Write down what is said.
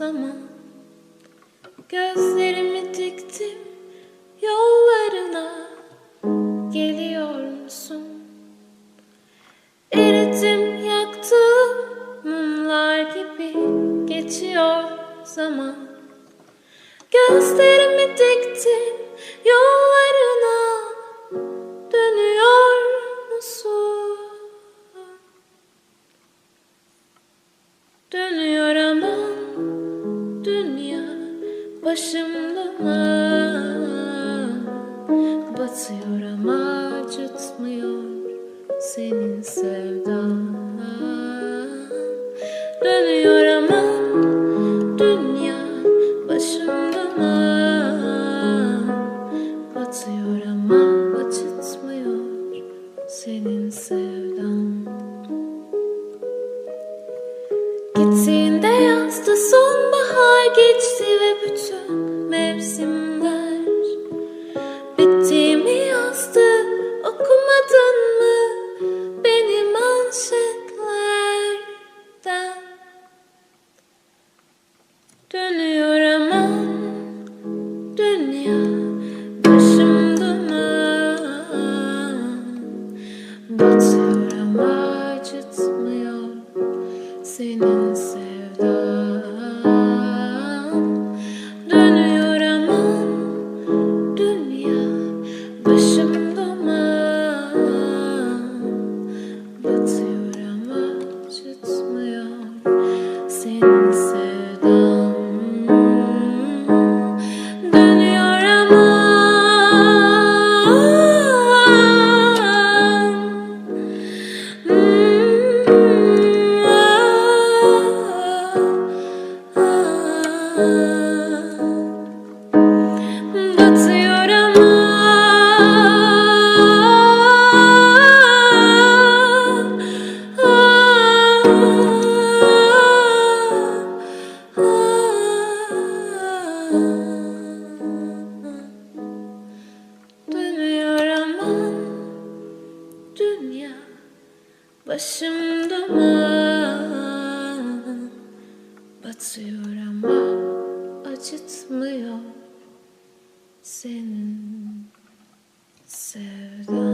zaman. Gözlerimi diktim yollarına, geliyor musun? Eridim yaktım mumlar gibi, geçiyor zaman. Gözlerimi diktim yollarına, dönüyor musun? Dönüyor aman dünya, başım duman. Batıyor ama acıtmıyor senin sevdan. Dönüyor aman dünya, başım duman. Batıyor ama acıtmıyor senin sevdan. Gittiğinde yazdı sonbahar, geçti ve bütün mevsimler. Bittiğimi yazdı, okumadın mı benim manşetlerden? Dönüyor aman dünya, başım duman. Batıyor ama acıtmıyor senin sevdan. Dönüyor aman dünya, başım duman. Batıyor ama acıtmıyor senin sevdan. Dönüyor batıyor ama dönüyor aman dünya, başım duman. Batıyor ama acıtmıyor senin sevdan.